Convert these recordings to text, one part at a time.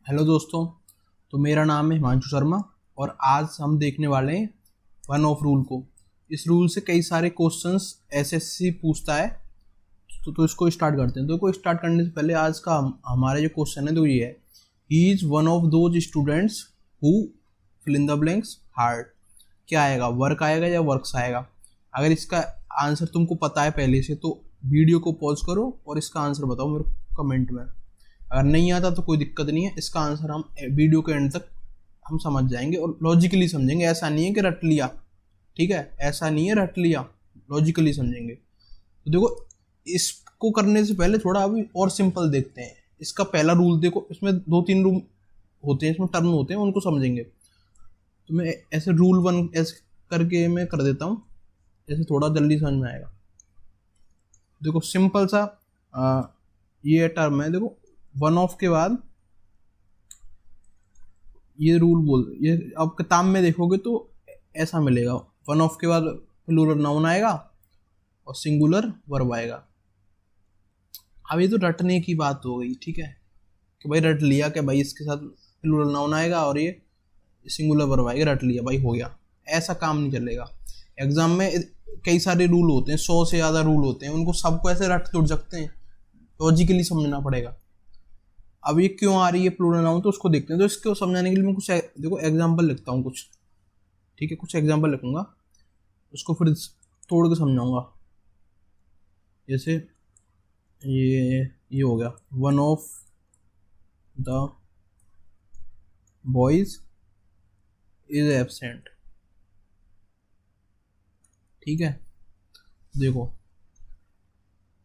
Hello दोस्तों। तो मेरा नाम है हिमांशु शर्मा और आज हम देखने वाले हैं वन ऑफ रूल को। इस रूल से कई सारे क्वेश्चंस एसएससी पूछता है। तो इसको स्टार्ट करते हैं। तो इसको स्टार्ट करने से पहले आज का हमारा जो क्वेश्चन है तो ये है, he is one of those students who fill in the blanks hard. क्या आएगा, वर्क आएगा या वर्क्स आएगा? अगर इसका आंसर तुमको पता है पहले से तो वीडियो को पॉज करो और इसका आंसर बताओ मेरे को कमेंट में। अगर नहीं आता तो कोई दिक्कत नहीं है, इसका आंसर हम वीडियो के एंड तक हम समझ जाएंगे और लॉजिकली समझेंगे। ऐसा नहीं है कि रट लिया, ठीक है, ऐसा नहीं है रट लिया, लॉजिकली समझेंगे। तो देखो, इसको करने से पहले थोड़ा अभी और सिंपल देखते हैं। इसका पहला रूल देखो, इसमें 2-3 रूल होते हैं, इसमें टर्म होते हैं, उनको समझेंगे। तो मैं ऐसे रूल 1 ऐसे करके मैं कर देता हूँ, ऐसे थोड़ा जल्दी समझ में आएगा। देखो सिंपल सा ये टर्म है। देखो वन ऑफ के बाद ये रूल ये अब किताब में देखोगे तो ऐसा मिलेगा, वन ऑफ के बाद प्लूरल नाउन आएगा और सिंगुलर वर्ब आएगा। अब ये तो रटने की बात हो गई, ठीक है, कि भाई रट लिया कि भाई इसके साथ प्लूरल नाउन आएगा और ये सिंगुलर वर्ब आएगा, रट लिया भाई, हो गया। ऐसा काम नहीं चलेगा। एग्जाम में कई सारे रूल होते हैं, 100 से ज़्यादा रूल होते हैं, उनको सबको ऐसे रट के उठ सकते हैं, लॉजिकली समझना पड़ेगा। अब ये क्यों आ रही है प्लूरल नाउन, तो उसको देखते हैं। तो इसको समझाने के लिए मैं कुछ देखो एग्जांपल लिखता हूँ कुछ, ठीक है, कुछ एग्जांपल लिखूंगा, उसको फिर तोड़ के समझाऊंगा। जैसे ये हो गया, one of the boys is absent, ठीक है। देखो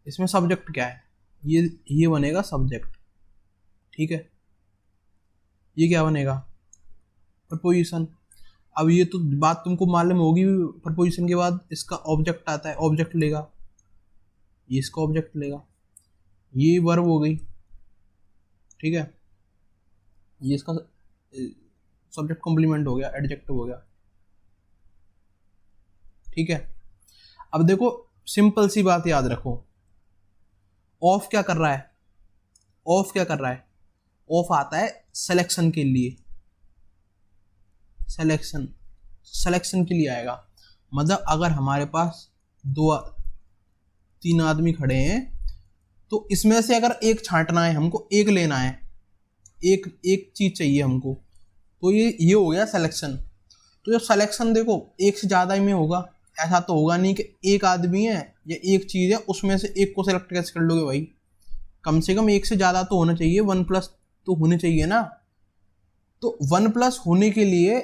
इसमें सब्जेक्ट क्या है, ये बनेगा सब्जेक्ट, ठीक है। ये क्या बनेगा, प्रपोजिशन। अब ये तो बात तुमको मालूम होगी, प्रपोजिशन के बाद इसका ऑब्जेक्ट आता है, ऑब्जेक्ट लेगा, ये इसका ऑब्जेक्ट लेगा, ये वर्ब हो गई, ठीक है, ये इसका सब्जेक्ट कॉम्प्लीमेंट हो गया, एडजेक्टिव हो गया, ठीक है। अब देखो सिंपल सी बात याद रखो, ऑफ क्या कर रहा है, ऑफ क्या कर रहा है, ऑफ आता है सिलेक्शन के लिए, सिलेक्शन के लिए आएगा। मतलब अगर हमारे पास 2-3 आदमी खड़े हैं तो इसमें से अगर एक छांटना है, हमको एक लेना है, एक चीज चाहिए हमको, तो ये हो गया सिलेक्शन। तो जब सिलेक्शन देखो एक से ज़्यादा ही में होगा, ऐसा तो होगा नहीं कि एक आदमी है या एक चीज़ है उसमें से एक को सिलेक्ट कैसे कर लोगे भाई, कम से कम एक से ज़्यादा तो होना चाहिए, 1+ तो होने चाहिए ना। तो 1+ होने के लिए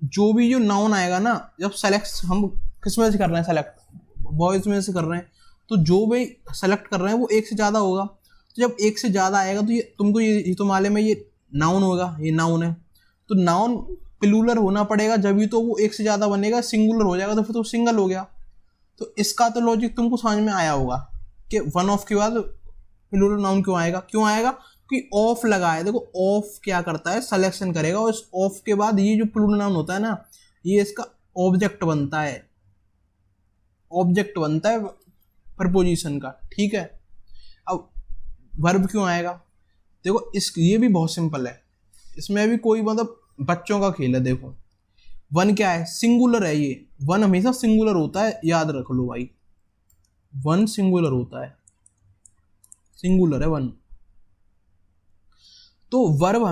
जो भी जो नाउन आएगा ना, जब सेलेक्ट हम किस में से कर रहे हैं, सेलेक्ट बॉयज में से कर रहे हैं, तो जो भी सेलेक्ट कर रहे हैं वो एक से ज़्यादा होगा। तो जब एक से ज़्यादा आएगा तो ये तुमको ये तो मालूम है, ये नाउन होगा, ये नाउन है, तो नाउन प्लूरल होना पड़ेगा, जब भी तो वो एक से ज़्यादा बनेगा, सिंगुलर हो जाएगा तो फिर तो सिंगल हो गया। तो इसका तो लॉजिक तुमको समझ में आया होगा कि वन ऑफ के बाद प्लूरल नाउन क्यों आएगा, कि ऑफ लगा है। देखो ऑफ क्या करता है, सिलेक्शन करेगा, और इस ऑफ के बाद ये जो प्लूरल नाउन होता है ना, ये इसका ऑब्जेक्ट बनता है, प्रपोजिशन का, ठीक है। अब वर्ब क्यों आएगा, देखो ये भी बहुत सिंपल है, इसमें भी कोई मतलब बच्चों का खेल है। देखो वन क्या है, सिंगुलर है, ये वन हमेशा सिंगुलर होता है, याद रख लो भाई, वन सिंगुलर होता है, सिंगुलर है वन। तो वर्ब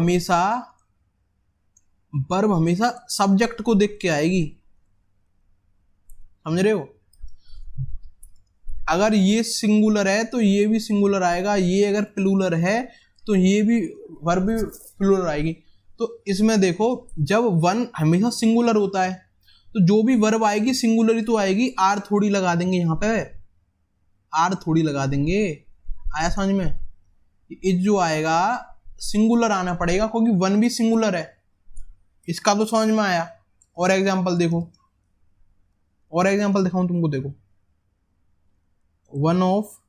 हमेशा सब्जेक्ट को देख के आएगी, समझ रहे हो। अगर ये सिंगुलर है तो ये भी सिंगुलर आएगा, ये अगर प्लूरल है तो ये भी वर्ब भी प्लूरल आएगी। तो इसमें देखो जब वन हमेशा सिंगुलर होता है तो जो भी वर्ब आएगी सिंगुलर ही तो आएगी, आर थोड़ी लगा देंगे यहाँ पे, आर थोड़ी लगा देंगे, आया समझ में। इज जो आएगा सिंगुलर आना पड़ेगा क्योंकि वन भी सिंगुलर है, इसका तो समझ में आया। और एग्जांपल देखो, और एग्जांपल दिखाऊं तुमको, देखो one of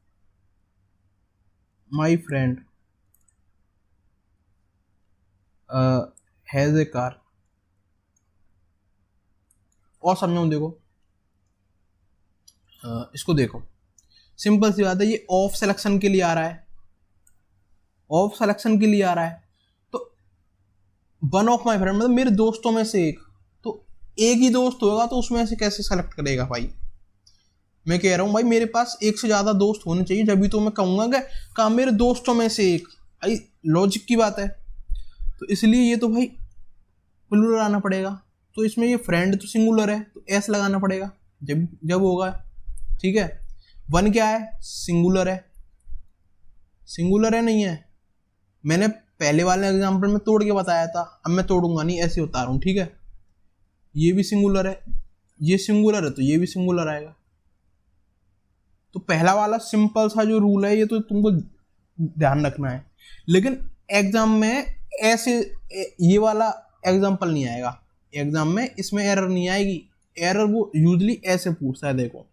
my friend has a car, और समझाऊं देखो, इसको देखो सिंपल सी बात है, ये ऑफ सिलेक्शन के लिए आ रहा है, ऑफ सिलेक्शन के लिए आ रहा है, तो वन ऑफ माई फ्रेंड मतलब मेरे दोस्तों में से एक, तो एक ही दोस्त होगा तो उसमें से कैसे सेलेक्ट करेगा भाई। मैं कह रहा हूँ भाई मेरे पास एक से ज़्यादा दोस्त होने चाहिए, जब भी तो मैं कहूँगा कि कहा मेरे दोस्तों में से एक, भाई लॉजिक की बात है। तो इसलिए ये तो भाई प्लूरल आना पड़ेगा। तो इसमें ये फ्रेंड तो सिंगुलर है तो एस लगाना पड़ेगा जब जब होगा, ठीक है। वन क्या है, सिंगुलर है, सिंगुलर है नहीं है, मैंने पहले वाले एग्जाम्पल में तोड़ के बताया था, अब मैं तोड़ूंगा नहीं, ऐसे बता रहा हूँ, ठीक है। ये भी सिंगुलर है, ये सिंगुलर है तो ये भी सिंगुलर आएगा। तो पहला वाला सिंपल सा जो रूल है ये तो तुमको ध्यान रखना है, लेकिन एग्जाम में ऐसे ये वाला एग्जाम्पल नहीं आएगा, एग्जाम में इसमें एरर नहीं आएगी। एरर वो यूजली ऐसे पूछता है, देखो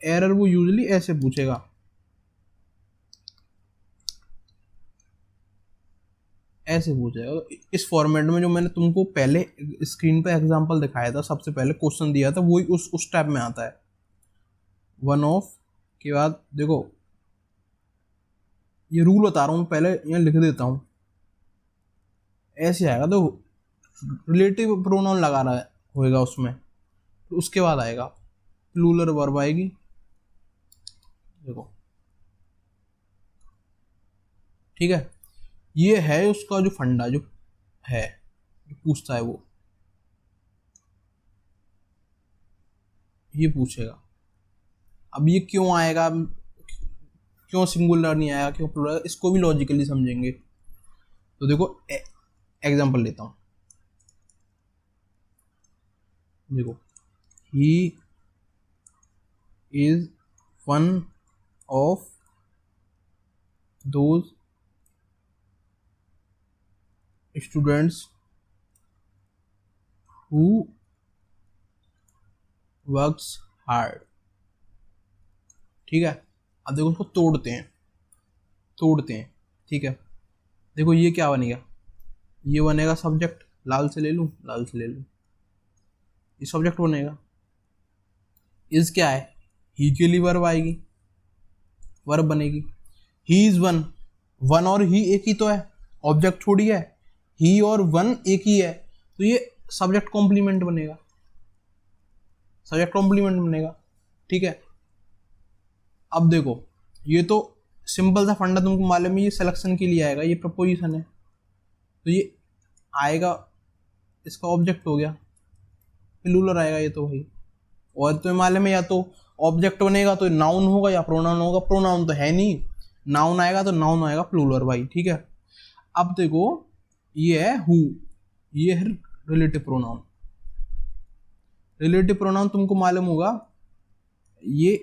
एरर वो यूजली ऐसे पूछेगा, ऐसे पूछेगा इस फॉर्मेट में जो मैंने तुमको पहले स्क्रीन पे एग्जांपल दिखाया था, सबसे पहले क्वेश्चन दिया था, वही उस टाइप में आता है। वन ऑफ के बाद देखो ये रूल बता रहा हूँ, पहले यहाँ लिख देता हूँ, ऐसे आएगा। तो रिलेटिव प्रोनाउन लगा रहा है होएगा उसमें, तो उसके बाद आएगा प्लूरल वर्ब आएगी, देखो ठीक है। ये है उसका जो फंडा जो है, जो पूछता है वो ये पूछेगा। अब ये क्यों आएगा, क्यों सिंगुलर नहीं आया, क्यों प्लूरल, इसको भी लॉजिकली समझेंगे। तो देखो एग्जांपल लेता हूं, देखो ही is one of those students who works hard, ठीक है। अब देखो उसको तोड़ते हैं, ठीक है। देखो ये क्या बनेगा, ये बनेगा सब्जेक्ट, लाल से ले लूँ, ये सब्जेक्ट बनेगा। इज क्या है, ही के लिए वर्ब आएगी, वर्ब बनेगी। ही इज वन, वन और ही एक ही तो है, ऑब्जेक्ट थोड़ी है, ही और वन एक ही है, तो ये सब्जेक्ट कॉम्प्लीमेंट बनेगा, ठीक है। अब देखो ये तो सिंपल सा फंडा तुमको मालूम है, ये सिलेक्शन के लिए आएगा, ये प्रपोजिशन है, तो ये आएगा, इसका ऑब्जेक्ट हो गया, प्लूरल आएगा ये तो भाई। और तो मालूम है या तो ऑब्जेक्ट बनेगा तो नाउन होगा या प्रोनाउन होगा, प्रोनाउन तो है नहीं, नाउन आएगा तो नाउन आएगा प्लूरल भाई, ठीक है। अब देखो ये है हु, ये है रिलेटिव प्रोनाउन। रिलेटिव प्रोनाउन तुमको मालूम होगा ये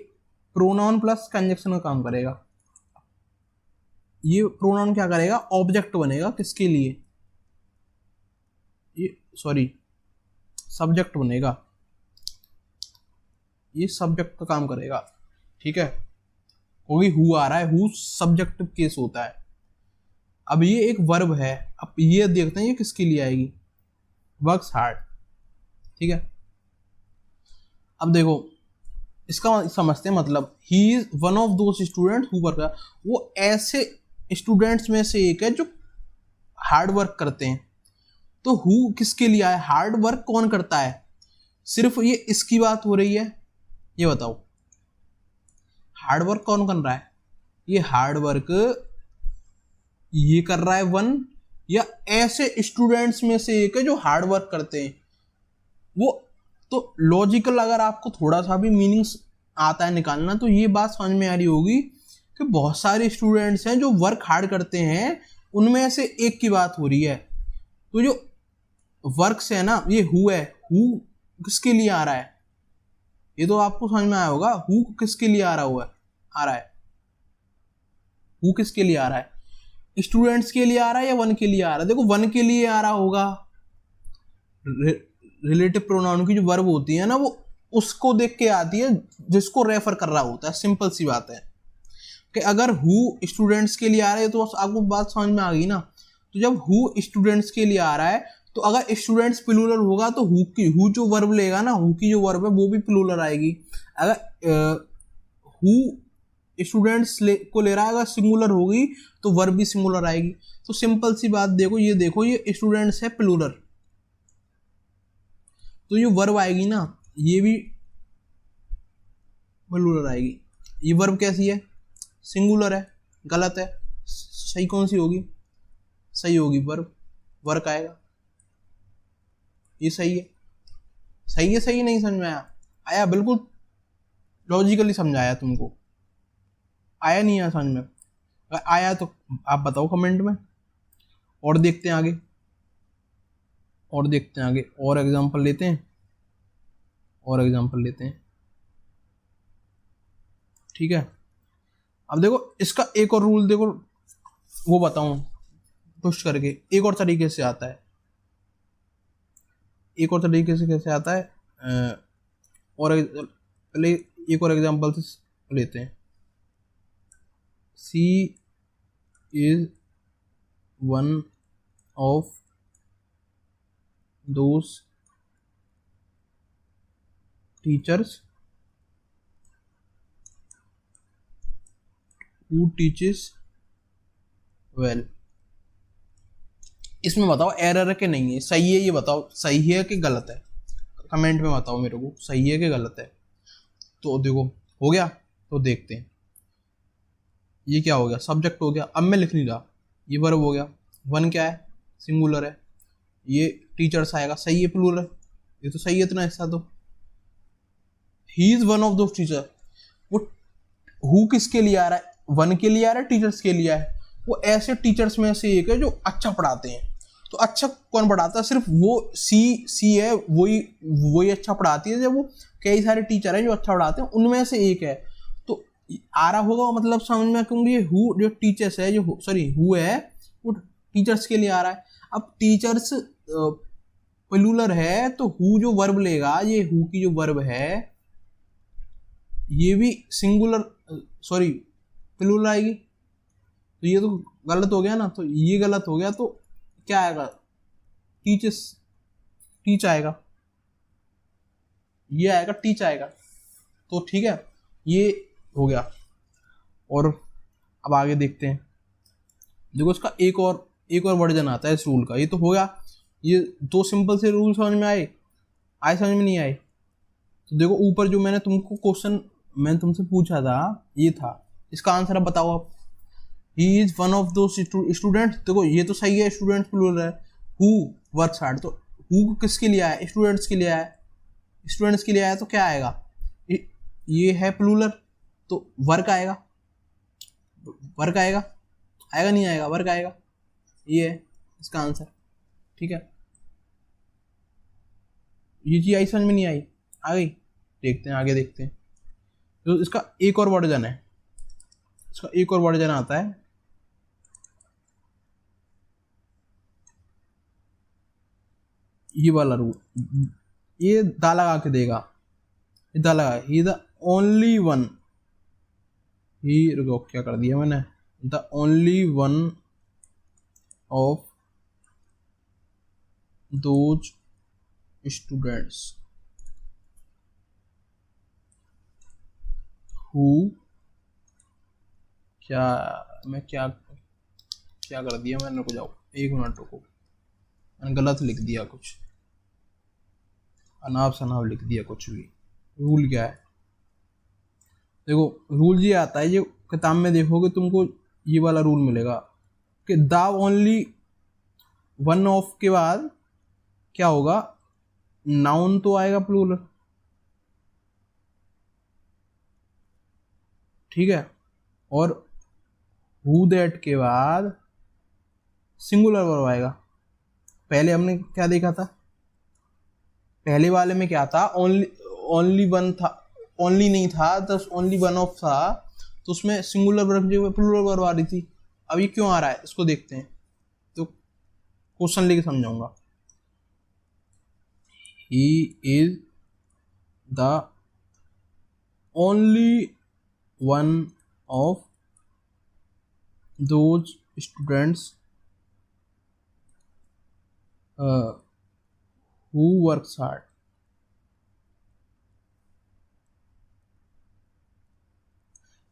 प्रोनाउन प्लस कंजक्शन का काम करेगा। ये प्रोनाउन क्या करेगा, ऑब्जेक्ट बनेगा किसके लिए, ये सॉरी सब्जेक्ट बनेगा, ये सब्जेक्ट का काम करेगा, ठीक है, क्योंकि हु आ रहा है, हु सब्जेक्टिव केस होता है। अब ये एक वर्ब है, अब ये देखते हैं ये किसके लिए आएगी, वर्क्स हार्ड, ठीक है। अब देखो इसका समझते हैं मतलब, ही is one of those students who work, वो ऐसे स्टूडेंट्स में से एक है जो हार्ड वर्क करते हैं। तो हु किसके लिए आया, हार्ड वर्क कौन करता है, सिर्फ ये इसकी बात हो रही है, ये बताओ हार्ड वर्क कौन कर रहा है, ये हार्ड वर्क ये कर रहा है वन, या ऐसे स्टूडेंट्स में से एक है जो हार्ड वर्क करते हैं वो। तो लॉजिकल अगर आपको थोड़ा सा भी मीनिंग्स आता है निकालना, तो ये बात समझ में आ रही होगी कि बहुत सारे स्टूडेंट्स हैं जो वर्क हार्ड करते हैं, उनमें से एक की बात हो रही है। तो जो वर्क से है ना, ये हु है, हु किसके लिए आ रहा है, ये तो आपको समझ में आया होगा, हु किसके लिए आ रहा है, हु किसके लिए आ रहा है, स्टूडेंट्स के लिए आ रहा है या वन के लिए आ रहा है। देखो वन के लिए आ रहा होगा, रिलेटिव प्रोनाउन की जो वर्ब होती है ना, वो उसको देख के आती है जिसको रेफर कर रहा होता है। सिंपल सी बात है कि अगर हु स्टूडेंट्स के लिए आ रहा है तो आपको बात समझ में आ गई ना। तो जब हु स्टूडेंट्स के लिए आ रहा है, तो अगर स्टूडेंट्स प्लूरल होगा तो हु जो वर्ब लेगा ना, हु की जो वर्ब है वो भी प्लूरल आएगी। अगर हु स्टूडेंट्स को ले रहा है, अगर सिंगुलर होगी तो वर्ब भी सिंगुलर आएगी। तो सिंपल सी बात, देखो ये स्टूडेंट्स है प्लूरल, तो ये वर्ब आएगी ना, ये भी प्लूरल आएगी। ये वर्ब कैसी है? सिंगुलर है, गलत है। सही कौन सी होगी? सही होगी वर्ब, वर्क आएगा। ये सही है, सही है, सही नहीं समझ में आया? आया, बिल्कुल लॉजिकली समझाया तुमको। आया नहीं आया समझ में? अगर आया तो आप बताओ कमेंट में। और देखते हैं आगे, और देखते हैं आगे, और एग्जांपल लेते हैं, और एग्जांपल लेते हैं। ठीक है, अब देखो इसका एक और रूल देखो, वो बताऊं पुश करके, एक और तरीके से आता है। एक और तरीके से कैसे आता है? और पहले एक और एग्जांपल से लेते हैं। C is one of those teachers who teaches well. इसमें बताओ एरर है कि नहीं है, सही है ये बताओ, सही है कि गलत है? कमेंट में बताओ मेरे को, सही है कि गलत है। तो देखो हो गया, तो देखते हैं। ये क्या हो गया? सब्जेक्ट हो गया। अब मैं लिख नहीं रहा, ये वर्ब हो गया। वन क्या है? सिंगुलर है। ये टीचर्स आएगा, सही है प्लूरल, ये तो सही है इतना हिस्सा तो। ही is one of those teacher, वो हु किसके लिए आ रहा है? वन के लिए आ रहा है, टीचर्स के लिए है। वो ऐसे टीचर्स में से एक है जो अच्छा पढ़ाते हैं। तो अच्छा कौन पढ़ाता है? सिर्फ वो सी है, वही वही अच्छा पढ़ाती है। जब वो कई सारे टीचर हैं जो अच्छा पढ़ाते हैं, उनमें से एक है। तो आ रहा होगा मतलब समझ में, क्योंकि हु जो टीचर्स है, जो सॉरी हु है, वो टीचर्स के लिए आ रहा है। अब टीचर्स प्लूरल है, तो हु जो वर्ब लेगा, ये हु की जो वर्ब है, ये भी सिंगुलर सॉरी प्लूरल आएगी। तो ये तो गलत हो गया ना, तो ये गलत हो गया। तो क्या आएगा? टीचर्स, टीच आएगा, ये आएगा टीच आएगा। तो ठीक है, ये हो गया। और अब आगे देखते हैं। देखो इसका एक और वर्जन आता है इस रूल का। ये तो हो गया, ये दो सिंपल से रूल समझ में आए समझ में नहीं आए? तो देखो ऊपर जो मैंने तुमको क्वेश्चन मैंने तुमसे पूछा था, ये था। इसका आंसर अब बताओ आप। ही इज वन ऑफ दो स्टूडेंट्स, देखो ये तो सही है, स्टूडेंट प्लूरल है। हु वर्क्स हार्ड, तो हु किसके लिए आया? स्टूडेंट्स के लिए आया। स्टूडेंट्स के लिए आया तो क्या आएगा? ये है प्लूरल, तो वर्क आएगा। वर्क आएगा, आएगा नहीं आएगा? वर्क आएगा। ये है इसका आंसर। ठीक है, ये चीज आई समझ में नहीं आई? आ गई? देखते हैं आगे, देखते हैं। तो इसका एक और वर्जन है, इसका एक और वर्जन आता है। ये वाला रूल, ये दा लगा के देगा, ये दा लगा, ही द ओनली वन, ही रुको क्या कर दिया मैंने, the only one of those students who, क्या मैं क्या क्या कर दिया मैंने? रुको जाओ, एक मिनट रुको, मैंने गलत लिख दिया कुछ, अनाप शनाप लिख दिया कुछ भी। रूल क्या है? देखो रूल ये आता है, ये किताब में देखोगे तुमको ये वाला रूल मिलेगा कि द ओनली वन ऑफ के बाद क्या होगा? नाउन तो आएगा प्लूरल, ठीक है, और हु दैट के बाद सिंगुलर वर्ब आएगा। पहले हमने क्या देखा था? पहले वाले में क्या था? ओनली वन था, ओनली नहीं था, तो ओनली वन ऑफ था, तो उसमें सिंगुलर वर्ब जो प्लूरल वर्ब आ रही थी। अब ये क्यों आ रहा है, इसको देखते हैं, तो क्वेश्चन लेके समझाऊंगा। He is the only one of those students who works hard.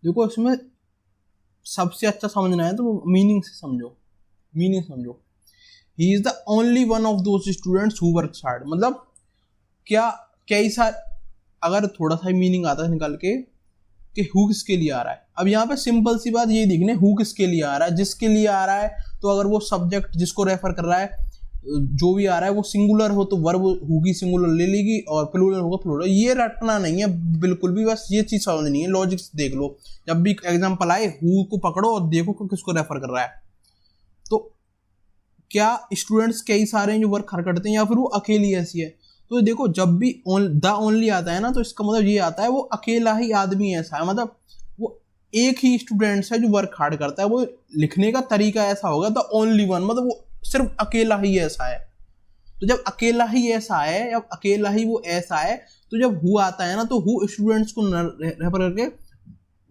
देखो इसमें सबसे अच्छा समझना है तो मीनिंग से समझो, मीनिंग समझो। He is the only one of those students who work hard, मतलब क्या कई सारे, अगर थोड़ा सा मीनिंग आता है निकाल के कि हु किसके लिए आ रहा है। अब यहाँ पे सिंपल सी बात ये देखने, हु किसके लिए आ रहा है, जिसके लिए आ रहा है। तो अगर वो सब्जेक्ट जिसको रेफर कर रहा है, जो भी आ रहा है वो सिंगुलर हो तो वर्ब हु की सिंगुलर ले लेगी, और प्लूरल होगा प्लूरल। ये रटना नहीं है बिल्कुल भी, बस ये चीज समझनी है, लॉजिक देख लो। जब भी एग्जाम्पल आए हु को पकड़ो और देखो कि किसको रेफर कर रहा है। तो क्या स्टूडेंट्स कई सारे हैं जो वर्क हर करते हैं, या फिर वो अकेली ऐसी है। तो देखो जब भी द ओनली आता है ना, तो इसका मतलब ये आता है वो अकेला ही आदमी ऐसा है, मतलब वो एक ही स्टूडेंट्स है जो वर्क हार्ड करता है। वो लिखने का तरीका ऐसा होगा द ओनली वन, मतलब वो सिर्फ अकेला ही ऐसा है। तो जब अकेला ही ऐसा है, जब अकेला ही वो ऐसा है, तो जब हु आता है ना, तो हु स्टूडेंट्स को रेफर करके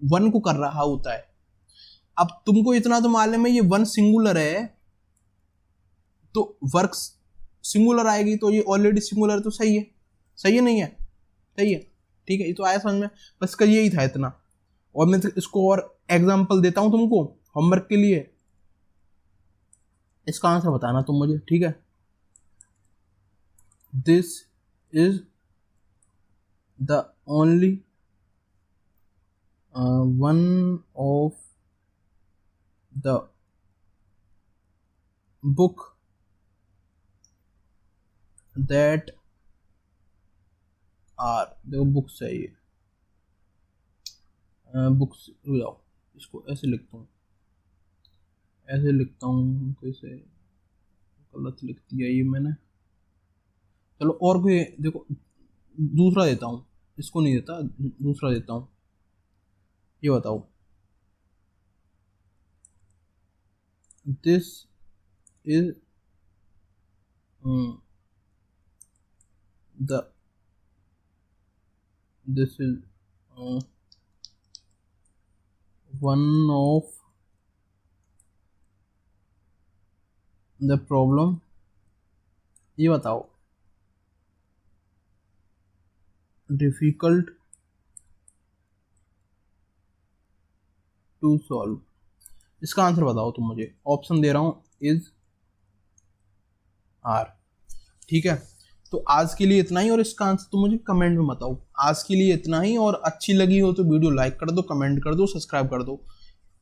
वन को कर रहा होता है। अब तुमको इतना तो मालूम है ये वन सिंगुलर है, तो वर्क सिंगुलर आएगी, तो ये ऑलरेडी सिंगुलर, तो सही है, सही है नहीं है, सही है, ठीक है। ये तो आया समझ में, बस का यही था इतना। और मैं इसको और एग्जांपल देता हूं तुमको होमवर्क के लिए, इसका आंसर बताना तुम मुझे, ठीक है। This is the only one of the book that are, देखो बुक्स है ये, बुक्स जाओ, इसको ऐसे लिखता हूँ, ऐसे लिखता हूँ, कैसे गलत लिख दिया ये मैंने। चलो और कोई देखो, दूसरा देता हूँ, इसको नहीं देता, दूसरा देता हूँ। ये बताओ, this is the this is one of the problem, ये बताओ, difficult to solve। इसका आंसर बताओ तुम मुझे, ऑप्शन दे रहा हूं, इज आर, ठीक है। तो आज के लिए इतना ही, और इसका आंसर तुम मुझे कमेंट में बताओ। आज के लिए इतना ही, और अच्छी लगी हो तो वीडियो लाइक कर दो, कमेंट कर दो, सब्सक्राइब कर दो।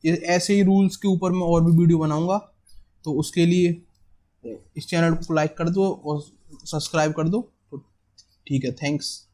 ऐसे ही रूल्स के ऊपर मैं और भी वीडियो बनाऊंगा, तो उसके लिए इस चैनल को लाइक कर दो और सब्सक्राइब कर दो। तो ठीक है, थैंक्स।